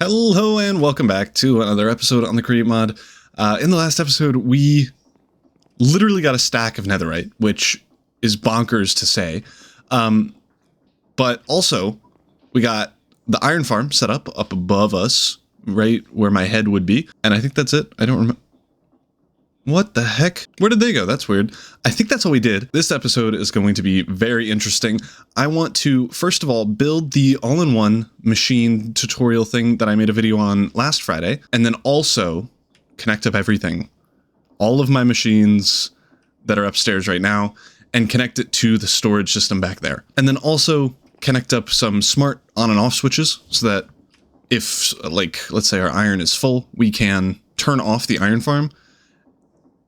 Hello and welcome back to another episode on the Create Mod. In the last episode, we literally got a stack of netherite, which is bonkers to say. But also, we got the iron farm set up above us, right where my head would be. And I think that's it. I don't remember. What the heck? Where did they go? That's weird. I think that's all we did. This episode is going to be very interesting. I want to, first of all, build the all-in-one machine tutorial thing that I made a video on last Friday, and then also connect up everything, all of my machines that are upstairs right now, and connect it to the storage system back there. And then also connect up some smart on and off switches so that if, like, let's say our iron is full, we can turn off the iron farm,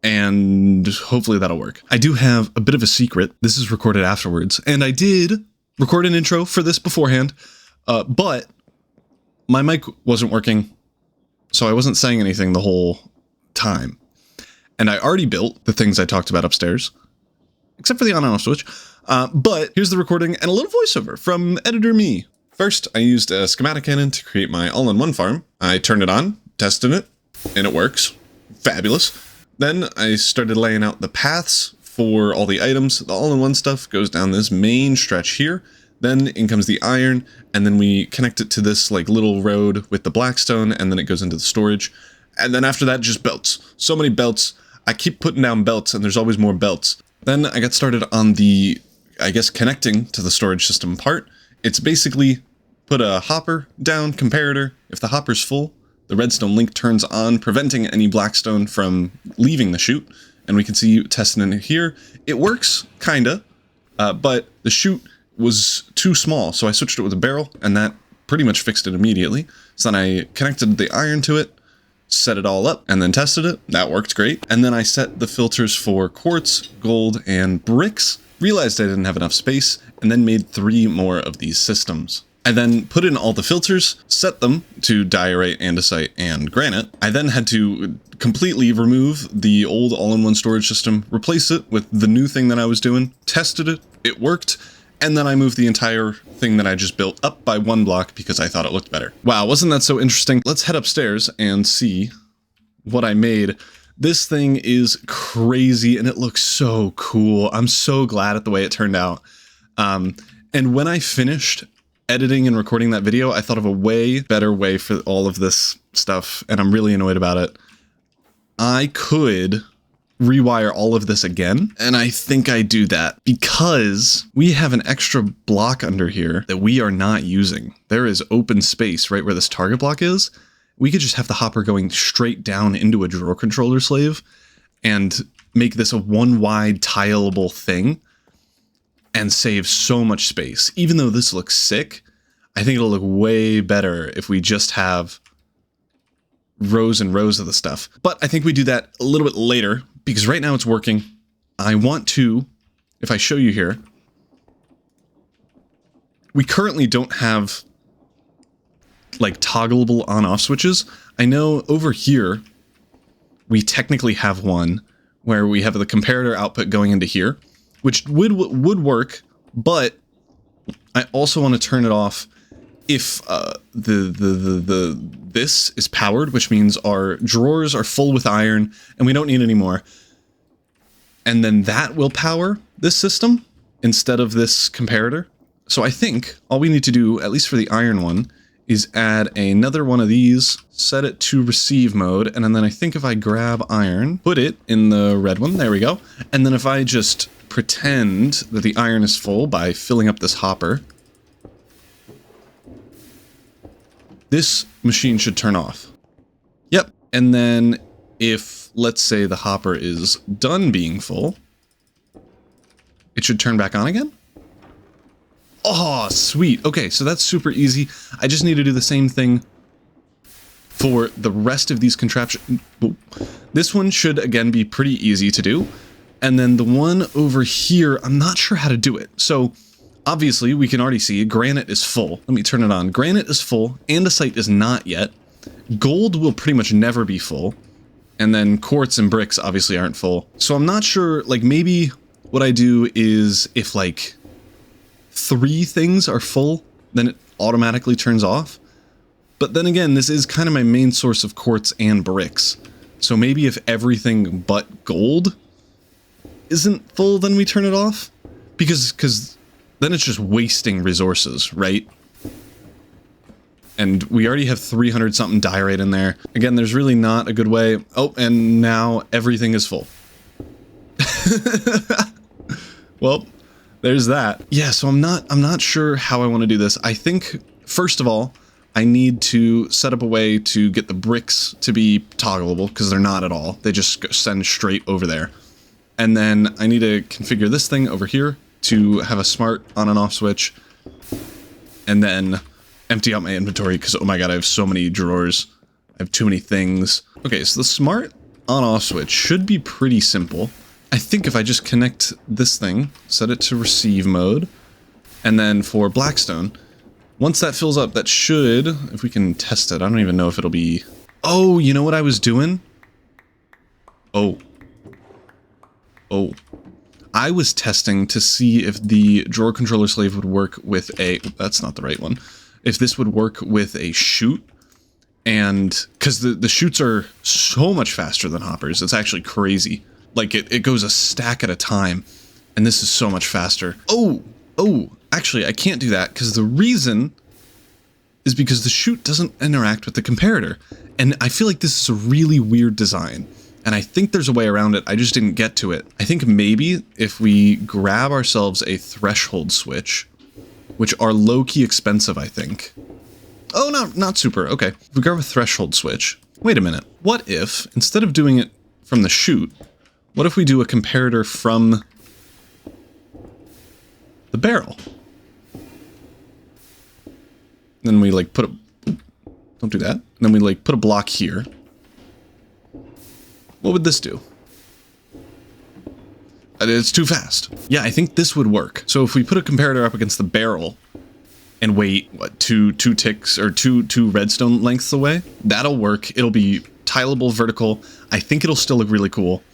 and hopefully that'll work. I do have a bit of a secret. This is recorded afterwards, and I did record an intro for this beforehand, but my mic wasn't working, so I wasn't saying anything the whole time. And I already built the things I talked about upstairs, except for the on and off switch. But here's the recording and a little voiceover from editor me. First, I used a schematic cannon to create my all-in-one farm. I turned it on, tested it, and it works. Fabulous. Then I started laying out the paths for all the items. The all-in-one stuff goes down this main stretch here. Then in comes the iron, and then we connect it to this like little road with the blackstone, and then it goes into the storage. And then after that, just belts. So many belts. I keep putting down belts, and there's always more belts. Then I got started on the, I guess, connecting to the storage system part. It's basically put a hopper down, comparator. If the hopper's full, the redstone link turns on, preventing any blackstone from leaving the chute, and we can see testing it here. It works, kinda, but the chute was too small, so I switched it with a barrel, and that pretty much fixed it immediately. So then I connected the iron to it, set it all up, and then tested it. That worked great. And then I set the filters for quartz, gold, and bricks, realized I didn't have enough space, and then made 3 more of these systems. I then put in all the filters, set them to diorite, andesite, and granite. I then had to completely remove the old all-in-one storage system, replace it with the new thing that I was doing, tested it, it worked, and then I moved the entire thing that I just built up by 1 block because I thought it looked better. Wow, wasn't that so interesting? Let's head upstairs and see what I made. This thing is crazy and it looks so cool. I'm so glad at the way it turned out. And when I finished editing and recording that video, I thought of a way better way for all of this stuff, and I'm really annoyed about it. I could rewire all of this again, and I think I do that because we have an extra block under here that we are not using. There is open space right where this target block is. We could just have the hopper going straight down into a drawer controller slave and make this a 1 wide tileable thing and save so much space. Even though this looks sick, I think it'll look way better if we just have rows and rows of the stuff. But I think we do that a little bit later, because right now it's working. I want to, if I show you here, we currently don't have like toggleable on-off switches. I know over here, we technically have one where we have the comparator output going into here, which would work, but I also want to turn it off if this is powered, which means our drawers are full with iron and we don't need any more. And then that will power this system instead of this comparator. So I think all we need to do, at least for the iron one, is add another one of these, set it to receive mode, and then I think if I grab iron, put it in the red one, there we go. And then if I just pretend that the iron is full by filling up this hopper, this machine should turn off. Yep. And then if, let's say the hopper is done being full, it should turn back on again. Oh, sweet. Okay, so that's super easy. I just need to do the same thing for the rest of these contraptions. This one should, again, be pretty easy to do. And then the one over here, I'm not sure how to do it. So obviously we can already see granite is full. Let me turn it on. Granite is full. Andesite is not yet. Gold will pretty much never be full. And then quartz and bricks obviously aren't full. So I'm not sure, like maybe what I do is if like 3 things are full, then it automatically turns off. But then again, this is kind of my main source of quartz and bricks. So maybe if everything but gold isn't full, then we turn it off? Because then it's just wasting resources, right? And we already have 300 something diorite in there. Again, there's really not a good way. Oh, and now everything is full. Well, there's that. Yeah, so I'm not sure how I want to do this. I think, first of all, I need to set up a way to get the bricks to be toggleable, because they're not at all. They just send straight over there. And then I need to configure this thing over here to have a smart on and off switch. And then empty out my inventory, because oh my god, I have so many drawers. I have too many things. Okay, so the smart on off switch should be pretty simple. I think if I just connect this thing, set it to receive mode, and then for Blackstone, once that fills up, that should, if we can test it, I don't even know if it'll be... Oh, you know what I was doing? Oh. I was testing to see if the drawer controller slave would work with a... That's not the right one. If this would work with a chute, and... Because the chutes are so much faster than hoppers, it's actually crazy. Like, it goes a stack at a time, and this is so much faster. Oh, actually, I can't do that, because the reason is because the chute doesn't interact with the comparator. And I feel like this is a really weird design, and I think there's a way around it, I just didn't get to it. I think maybe if we grab ourselves a threshold switch, which are low-key expensive, I think. Oh, not super, okay. If we grab a threshold switch, wait a minute. What if, instead of doing it from the chute, what if we do a comparator from the barrel? Then we like put a... Don't do that. And then we like put a block here. What would this do? It's too fast. Yeah, I think this would work. So if we put a comparator up against the barrel and wait, what, two ticks or two redstone lengths away, that'll work. It'll be tileable vertical. I think it'll still look really cool.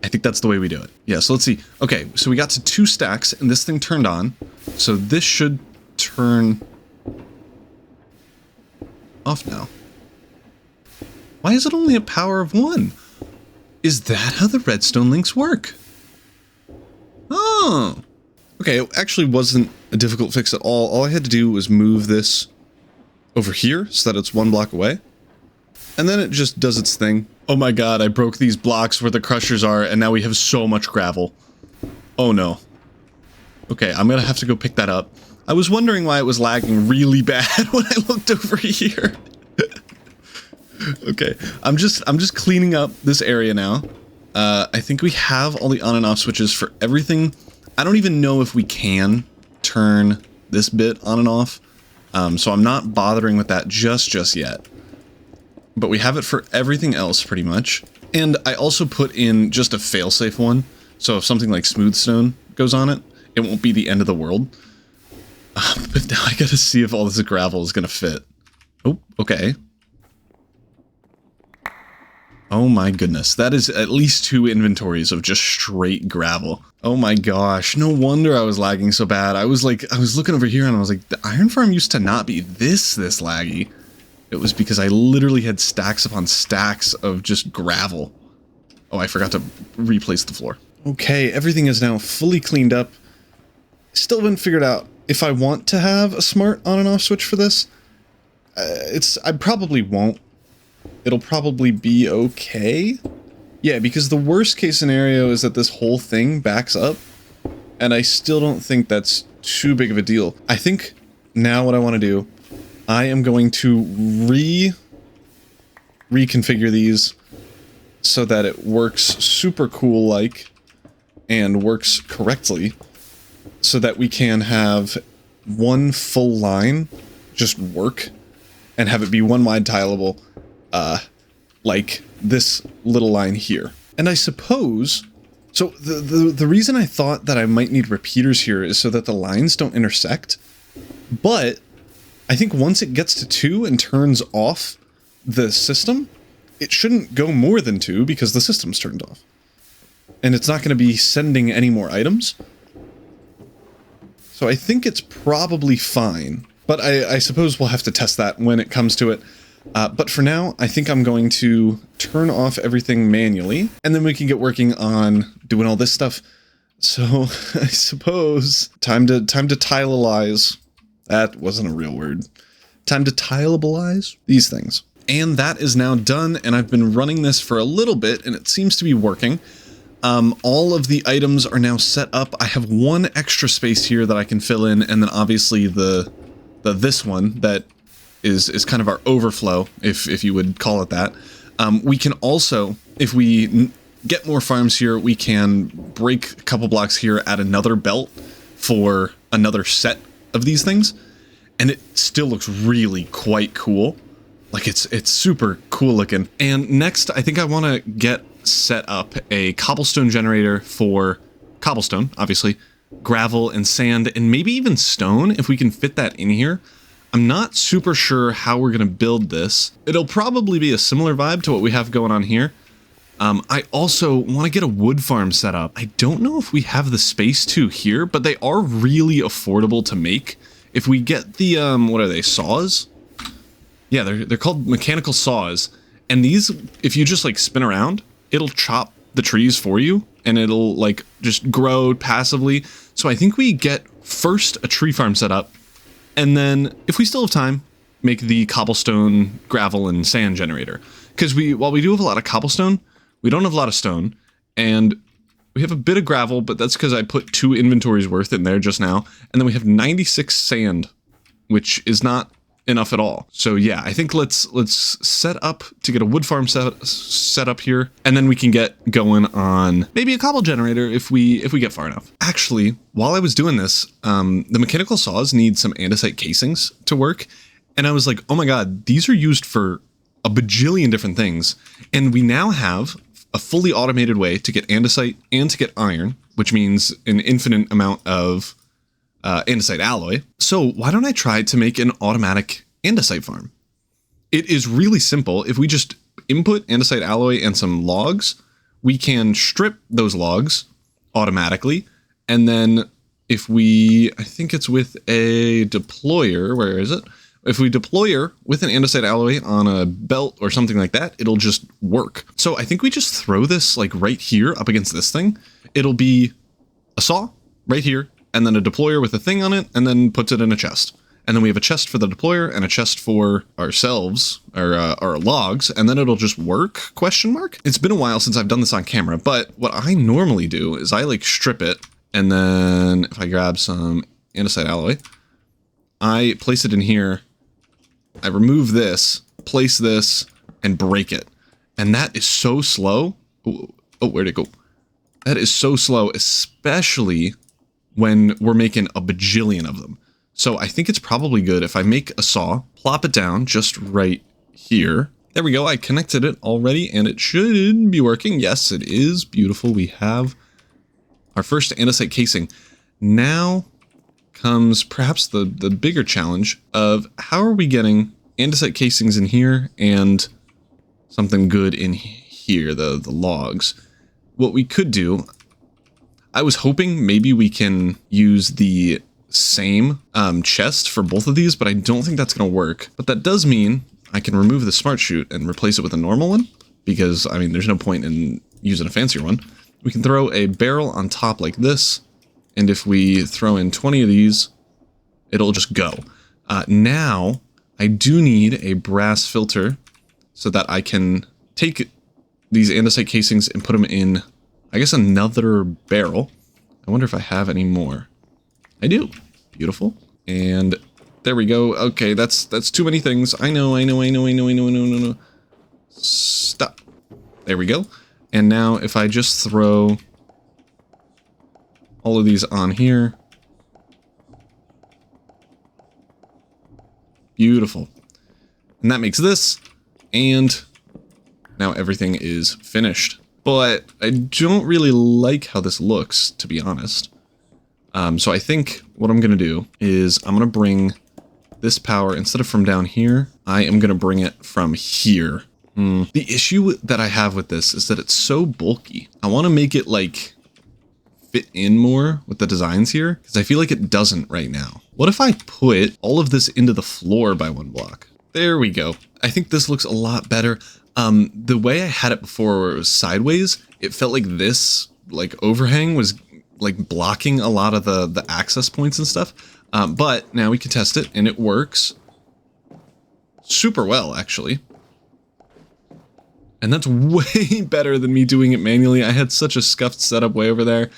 I think that's the way we do it. Yeah, so let's see. Okay, so we got to 2 stacks, and this thing turned on. So this should turn off now. Why is it only a power of 1? Is that how the redstone links work? Oh. Okay, it actually wasn't a difficult fix at all. All I had to do was move this over here so that it's 1 block away. And then it just does its thing. Oh my god, I broke these blocks where the crushers are, and now we have so much gravel. Oh no. Okay, I'm gonna have to go pick that up. I was wondering why it was lagging really bad when I looked over here. Okay, I'm just cleaning up this area now. I think we have all the on and off switches for everything. I don't even know if we can turn this bit on and off. So I'm not bothering with that just yet. But we have it for everything else, pretty much. And I also put in just a failsafe one, so if something like smoothstone goes on it, it won't be the end of the world. But now I gotta see if all this gravel is gonna fit. Oh, okay. Oh my goodness, that is at least 2 inventories of just straight gravel. Oh my gosh, no wonder I was lagging so bad. I was looking over here and I was like, the iron farm used to not be this laggy. It was because I literally had stacks upon stacks of just gravel. Oh, I forgot to replace the floor. Okay, everything is now fully cleaned up. Still haven't figured out if I want to have a smart on and off switch for this. I probably won't. It'll probably be okay. Yeah, because the worst case scenario is that this whole thing backs up. And I still don't think that's too big of a deal. I think now what I want to do, I am going to reconfigure these so that it works super cool like and works correctly so that we can have 1 full line just work and have it be 1 wide tileable like this little line here. And I suppose so the reason I thought that I might need repeaters here is so that the lines don't intersect, but I think once it gets to 2 and turns off the system, it shouldn't go more than 2 because the system's turned off. And it's not going to be sending any more items. So I think it's probably fine. But I suppose we'll have to test that when it comes to it. But for now, I think I'm going to turn off everything manually, and then we can get working on doing all this stuff. So I suppose time to tilealize. That wasn't a real word. Time to tileabilize these things. And that is now done, and I've been running this for a little bit, and it seems to be working. All of the items are now set up. I have one extra space here that I can fill in, and then obviously this one that is kind of our overflow, if you would call it that. We can also, if we get more farms here, we can break a couple blocks here, add another belt for another set of these things, and it still looks really quite cool. Like it's super cool looking. And next, I think I want to get set up a cobblestone generator for cobblestone, obviously, gravel and sand, and maybe even stone if we can fit that in here. I'm not super sure how we're going to build this. It'll probably be a similar vibe to what we have going on here. I also want to get a wood farm set up. I don't know if we have the space to here, but they are really affordable to make. If we get the, what are they, saws? Yeah, they're called mechanical saws. And these, if you just like spin around, it'll chop the trees for you, and it'll like just grow passively. So I think we get first a tree farm set up, and then if we still have time, make the cobblestone, gravel, and sand generator. Because while we do have a lot of cobblestone, we don't have a lot of stone, and we have a bit of gravel, but that's because I put 2 inventories worth in there just now. And then we have 96 sand, which is not enough at all. So yeah, I think let's set up to get a wood farm set up here, and then we can get going on maybe a cobble generator if we get far enough. Actually, while I was doing this, the mechanical saws need some andesite casings to work, and I was like, oh my god, these are used for a bajillion different things, and we now have a fully automated way to get andesite and to get iron, which means an infinite amount of andesite alloy. So why don't I try to make an automatic andesite farm? It is really simple. If we just input andesite alloy and some logs, we can strip those logs automatically. And then if we, I think it's with a deployer, where is it? If we deployer with an andesite alloy on a belt or something like that, it'll just work. So I think we just throw this like right here up against this thing. It'll be a saw right here, and then a deployer with a thing on it, and then puts it in a chest. And then we have a chest for the deployer and a chest for ourselves, our logs, and then it'll just work, question mark? It's been a while since I've done this on camera, but what I normally do is I like strip it, and then if I grab some andesite alloy, I place it in here, I remove this, place this, and break it. And that is so slow. Oh, where'd it go? That is so slow, especially when we're making a bajillion of them. So I think it's probably good if I make a saw, plop it down just right here. There we go. I connected it already, and it should be working. Yes, it is. Beautiful. We have our first andesite casing. Now comes perhaps the bigger challenge of how are we getting andesite casings in here and something good in here, the logs. What we could do, I was hoping maybe we can use the same chest for both of these, but I don't think that's going to work. But that does mean I can remove the smart chute and replace it with a normal one, because, I mean, there's no point in using a fancier one. We can throw a barrel on top like this, and if we throw in 20 of these, it'll just go. Now, I do need a brass filter so that I can take these andesite casings and put them in, I guess, another barrel. I wonder if I have any more. I do. Beautiful. And there we go. Okay, that's too many things. I know. Stop. There we go. And now if I just throw all of these on here. Beautiful. And that makes this, and now everything is finished. But I don't really like how this looks, to be honest. So I think what I'm going to do is I'm going to bring this power, instead of from down here, I am going to bring it from here. The issue that I have with this is that it's so bulky. I want to make it like fit in more with the designs here, because I feel like it doesn't right now. What if I put all of this into the floor by 1 block? There we go. I think this looks a lot better. The way I had it before where it was sideways, it felt like this like overhang was like blocking a lot of the access points and stuff. But now we can test it and it works super well, actually. And that's way better than me doing it manually. I had such a scuffed setup way over there.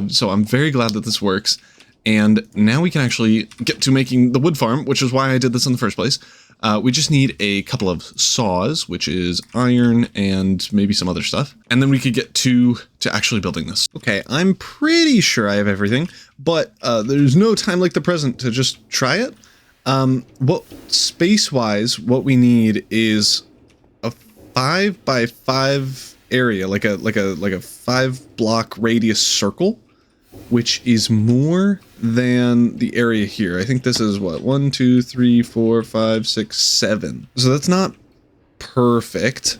So I'm very glad that this works. And now we can actually get to making the wood farm, which is why I did this in the first place. We just need a couple of saws, which is iron and maybe some other stuff. And then we could get to actually building this. Okay, I'm pretty sure I have everything, but there's no time like the present to just try it. What space-wise, what we need is a 5 by 5 area, like a 5-block radius circle, which is more than the area here. I think this is what, 1, 2, 3, 4, 5, 6, 7. So that's not perfect.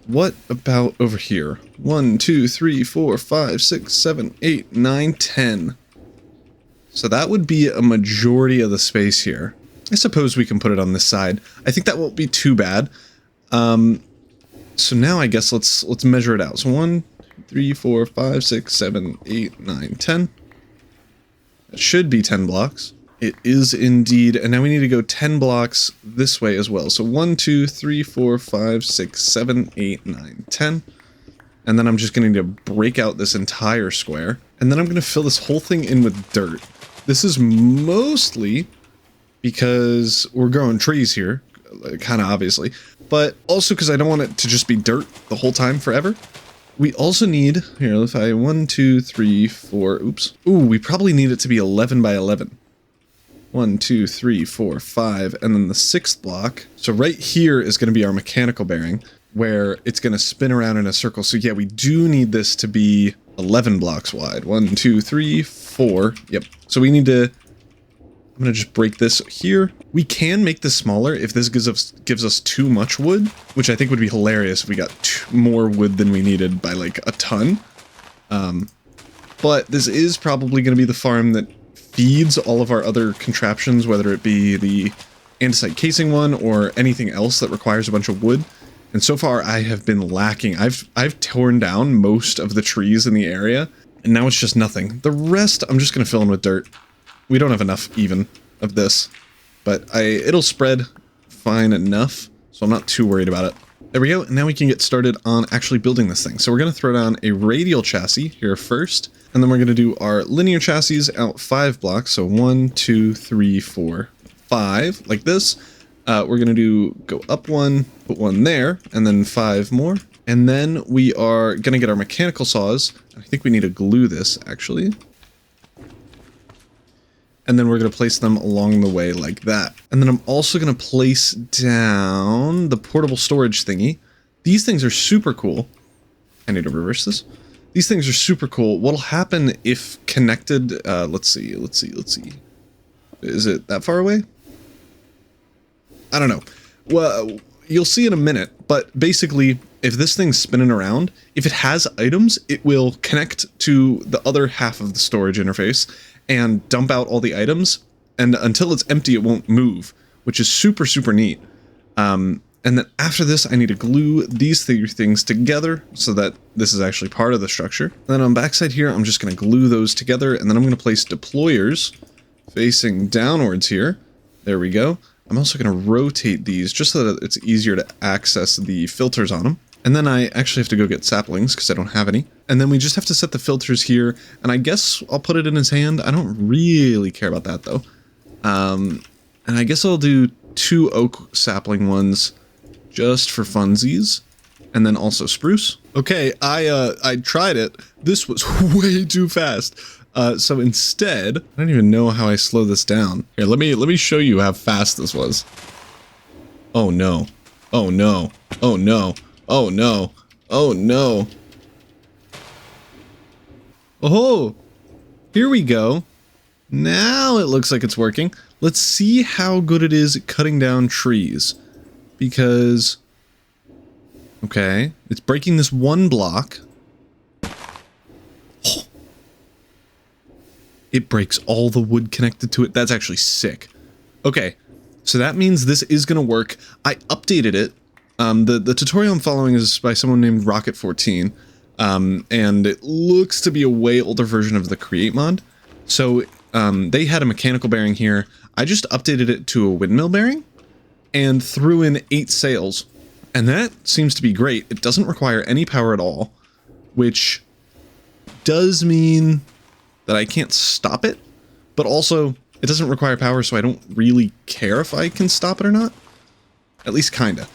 What about over here? 1, 2, 3, 4, 5, 6, 7, 8, 9, 10. So that would be a majority of the space here. I suppose we can put it on this side. I think that won't be too bad. So now I guess let's measure it out. So 1, 3, 4, 5, 6, 7, 8, 9, 10. That should be 10 blocks. It is indeed. And now we need to go 10 blocks this way as well. So 1, 2, 3, 4, 5, 6, 7, 8, 9, 10. And then I'm just going to break out this entire square. And then I'm going to fill this whole thing in with dirt. This is mostly because we're growing trees here, kind of obviously, but also because I don't want it to just be dirt the whole time forever. We also need, here, if I, 1, 2, 3, 4, oops. Ooh, we probably need it to be 11 by 11. 1, 2, 3, 4, 5, and then the 6th block. So right here is going to be our mechanical bearing, where it's going to spin around in a circle. So yeah, we do need this to be 11 blocks wide. 1, 2, 3, 4. Yep. So we need to, I'm going to just break this here. We can make this smaller if this gives us too much wood, which I think would be hilarious if we got more wood than we needed by like a ton. But this is probably going to be the farm that feeds all of our other contraptions, whether it be the andesite casing one or anything else that requires a bunch of wood. And so far I have been lacking. I've torn down most of the trees in the area, and now it's just nothing. The rest I'm just going to fill in with dirt. We don't have enough even of this, but it'll spread fine enough, so I'm not too worried about it. There we go, and now we can get started on actually building this thing. So we're going to throw down a radial chassis here first, and then we're going to do our linear chassis out 5 blocks, so 1, 2, 3, 4, 5, like this. We're going to go up 1, put 1 there, and then 5 more. And then we are going to get our mechanical saws. I think we need to glue this, actually. And then we're going to place them along the way like that. And then I'm also going to place down the portable storage thingy. These things are super cool. I need to reverse this. These things are super cool. What'll happen if connected, let's see. Is it that far away? I don't know. Well, you'll see in a minute, but basically, if this thing's spinning around, if it has items, it will connect to the other half of the storage interface and dump out all the items, and until it's empty, it won't move, which is super, super neat. And then after this, I need to glue these three things together so that this is actually part of the structure. And then on the backside here, I'm just going to glue those together, and then I'm going to place deployers facing downwards here. There we go. I'm also going to rotate these just so that it's easier to access the filters on them. And then I actually have to go get saplings because I don't have any. And then we just have to set the filters here. And I guess I'll put it in his hand. I don't really care about that though. And I guess I'll do 2 oak sapling ones just for funsies. And then also spruce. Okay, I tried it. This was way too fast. So instead, I don't even know how I slow this down. Here, let me show you how fast this was. Oh no. Oh no. Oh no. Oh no. Oh no. Oh, here we go. Now it looks like it's working. Let's see how good it is at cutting down trees. Because, okay, it's breaking this 1 block. it breaks all the wood connected to it. That's actually sick. Okay, so that means this is going to work. I updated it. The tutorial I'm following is by someone named Rocket14, and it looks to be a way older version of the Create mod. So they had a mechanical bearing here. I just updated it to a windmill bearing and threw in 8 sails, and that seems to be great. It doesn't require any power at all, which does mean that I can't stop it, but also it doesn't require power, so I don't really care if I can stop it or not. At least kinda.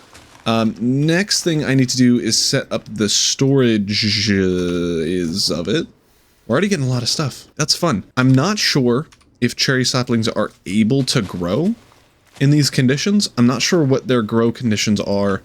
Next thing I need to do is set up the storage of it. We're already getting a lot of stuff. That's fun. I'm not sure if cherry saplings are able to grow in these conditions. I'm not sure what their grow conditions are,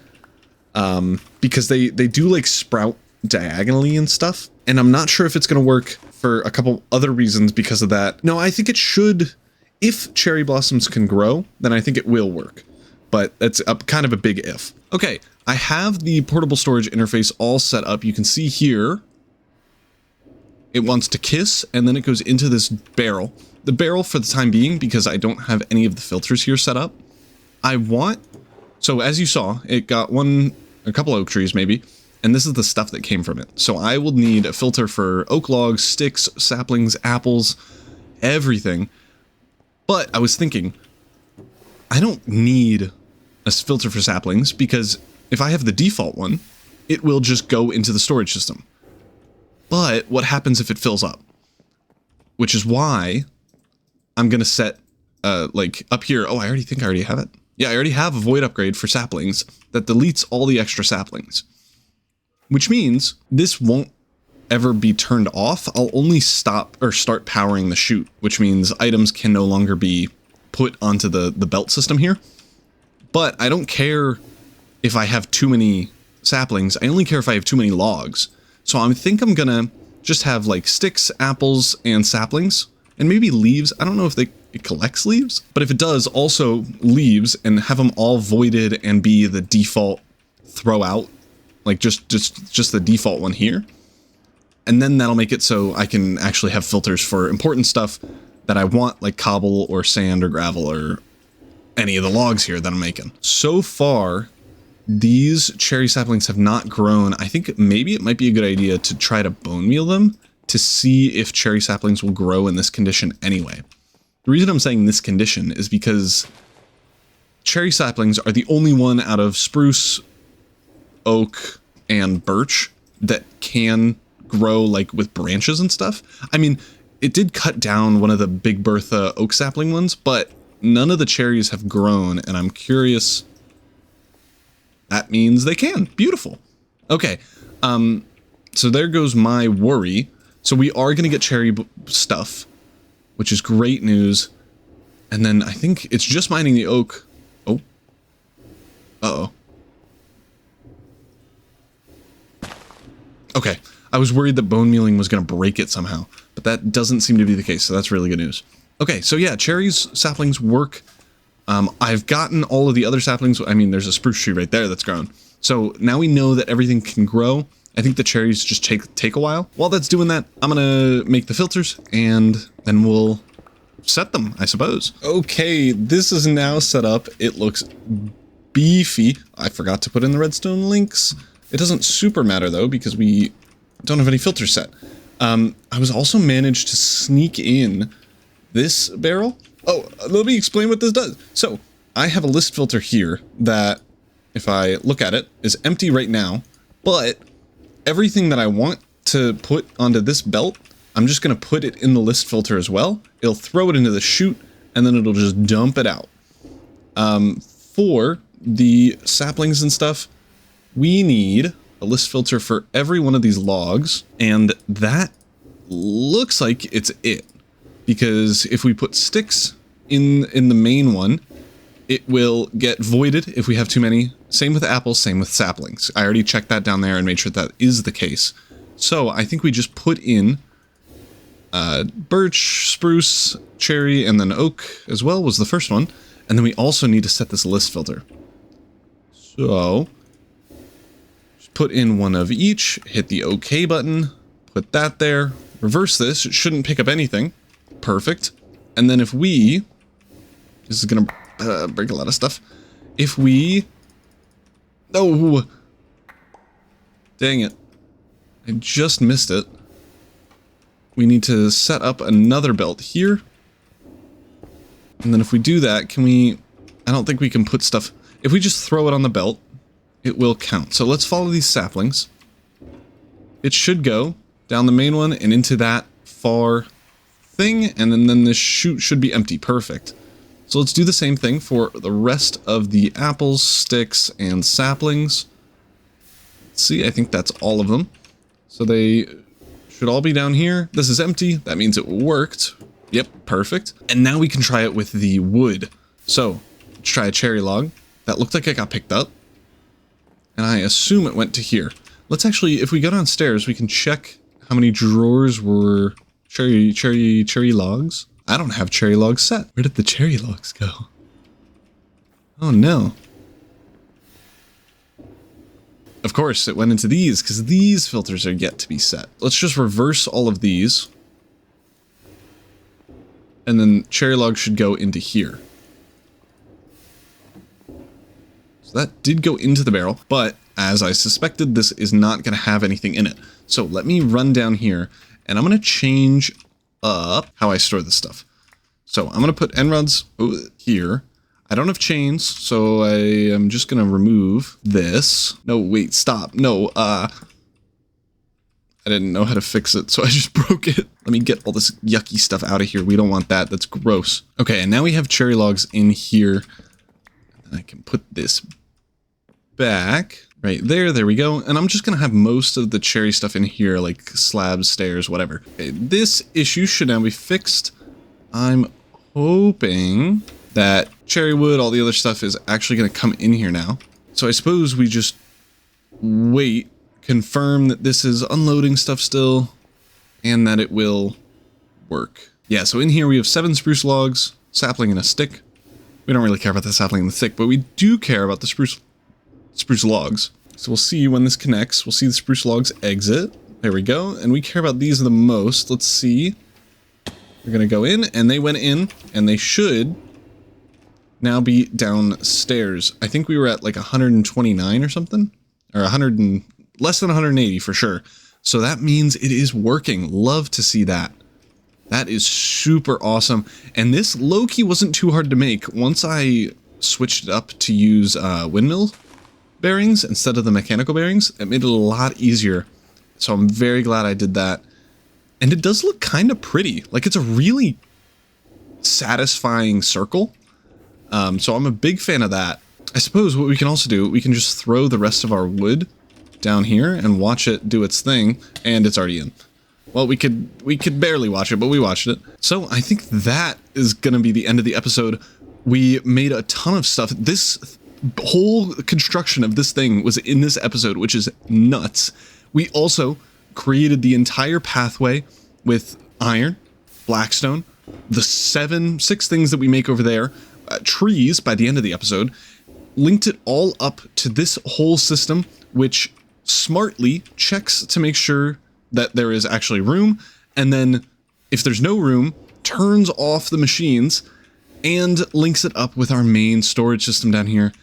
because they do like sprout diagonally and stuff. And I'm not sure if it's going to work for a couple other reasons because of that. No, I think it should. If cherry blossoms can grow, then I think it will work. But that's kind of a big if. Okay, I have the portable storage interface all set up. You can see here, it wants to kiss, and then it goes into this barrel. The barrel for the time being, because I don't have any of the filters here set up, so as you saw, it got a couple oak trees maybe, and this is the stuff that came from it. So I will need a filter for oak logs, sticks, saplings, apples, everything. But I was thinking, I don't need a filter for saplings, because if I have the default one, it will just go into the storage system. But what happens if it fills up? Which is why I'm going to set, like, up here. Oh, I already have it. Yeah, I already have a void upgrade for saplings that deletes all the extra saplings. Which means this won't ever be turned off. I'll only stop or start powering the chute, which means items can no longer be put onto the belt system here. But I don't care if I have too many saplings. I only care if I have too many logs. So I think I'm gonna just have like sticks, apples, and saplings, and maybe leaves. I don't know if it collects leaves, but if it does, also leaves, and have them all voided and be the default throw out, like just the default one here. And then that'll make it so I can actually have filters for important stuff that I want, like cobble or sand or gravel or any of the logs here that I'm making. So far, these cherry saplings have not grown. I think maybe it might be a good idea to try to bone meal them to see if cherry saplings will grow in this condition anyway. The reason I'm saying this condition is because cherry saplings are the only one out of spruce, oak, and birch that can grow like with branches and stuff. I mean, it did cut down one of the Big Bertha oak sapling ones, but none of the cherries have grown, and I'm curious. That means they can. Beautiful. Okay, so there goes my worry. So we are going to get cherry stuff, which is great news. And then I think it's just mining the oak. Oh. Uh-oh. Okay, I was worried that bone mealing was going to break it somehow, but that doesn't seem to be the case, so that's really good news. Okay, so yeah, cherries, saplings work. I've gotten all of the other saplings. I mean, there's a spruce tree right there that's grown. So now we know that everything can grow. I think the cherries just take a while. While that's doing that, I'm gonna make the filters and then we'll set them, I suppose. Okay, this is now set up. It looks beefy. I forgot to put in the redstone links. It doesn't super matter though, because we don't have any filters set. I was also managed to sneak in this barrel. Oh, let me explain what this does. So I have a list filter here that, if I look at it, is empty right now, but everything that I want to put onto this belt, I'm just going to put it in the list filter as well. It'll throw it into the chute, and then it'll just dump it out. For the saplings and stuff, we need a list filter for every one of these logs, and that looks like it's it. Because if we put sticks in the main one, it will get voided if we have too many. Same with apples, same with saplings. I already checked that down there and made sure that is the case. So I think we just put in birch, spruce, cherry, and then oak as well was the first one. And then we also need to set this list filter. So just put in one of each, hit the OK button, put that there, reverse this. It shouldn't pick up anything. perfect. And then if we, this is gonna break a lot of stuff. If we, oh, dang it, I just missed it. We need to set up another belt here. And then if we do that, can we, I don't think we can put stuff, if we just throw it on the belt, it will count. So let's follow these saplings. It should go down the main one and into that far thing, and then this chute should be empty. Perfect. So let's do the same thing for the rest of the apples, sticks, and saplings. Let's see, I think that's all of them. So they should all be down here. This is empty. That means it worked. Yep, perfect. And now we can try it with the wood. So let's try a cherry log. That looked like it got picked up. And I assume it went to here. Let's actually, if we go downstairs, we can check how many drawers were cherry logs. I don't have cherry logs set. Where did the cherry logs go? Oh no. Of course, it went into these because these filters are yet to be set. Let's just reverse all of these. And then cherry log should go into here. So that did go into the barrel, but as I suspected, this is not going to have anything in it. So let me run down here, and I'm going to change up how I store this stuff. So I'm going to put end rods here. I don't have chains, so I am just going to remove this. No, wait, stop. No, I didn't know how to fix it, so I just broke it. Let me get all this yucky stuff out of here. We don't want that. That's gross. Okay, and now we have cherry logs in here. I can put this back right there. There we go. And I'm just going to have most of the cherry stuff in here, like slabs, stairs, whatever. Okay, this issue should now be fixed. I'm hoping that cherry wood, all the other stuff is actually going to come in here now. So I suppose we just wait, confirm that this is unloading stuff still, and that it will work. Yeah, so in here we have 7 spruce logs, sapling, and a stick. We don't really care about the sapling and the stick, but we do care about the spruce logs. So we'll see when this connects. We'll see the spruce logs exit. There we go. And we care about these the most. Let's see. They're going to go in, and they went in, and they should now be downstairs. I think we were at like 129 or something, or 100 and less than 180 for sure. So that means it is working. Love to see that. That is super awesome. And this low-key wasn't too hard to make. Once I switched it up to use windmill bearings instead of the mechanical bearings, it made it a lot easier. So I'm very glad I did that. And it does look kind of pretty. Like, it's a really satisfying circle. So I'm a big fan of that. I suppose what we can also do, we can just throw the rest of our wood down here and watch it do its thing, and it's already in. Well, we could barely watch it, but we watched it. So I think that is going to be the end of the episode. We made a ton of stuff. This whole construction of this thing was in this episode, which is nuts. We also created the entire pathway with iron, blackstone, the 6 things that we make over there, trees by the end of the episode, linked it all up to this whole system, which smartly checks to make sure that there is actually room, and then if there's no room, turns off the machines and links it up with our main storage system down here.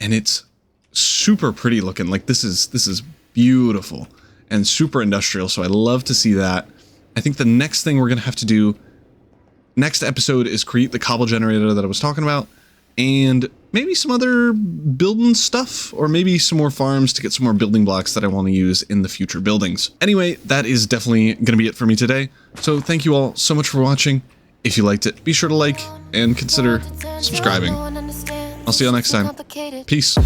And it's super pretty looking. Like, this is beautiful and super industrial, so I love to see that. I think the next thing we're gonna have to do next episode is create the cobble generator that I was talking about, and maybe some other building stuff, or maybe some more farms to get some more building blocks that I want to use in the future buildings. Anyway, that is definitely going to be it for me today. So thank you all so much for watching. If you liked it, be sure to like and consider subscribing. I'll see you all next time. Peace.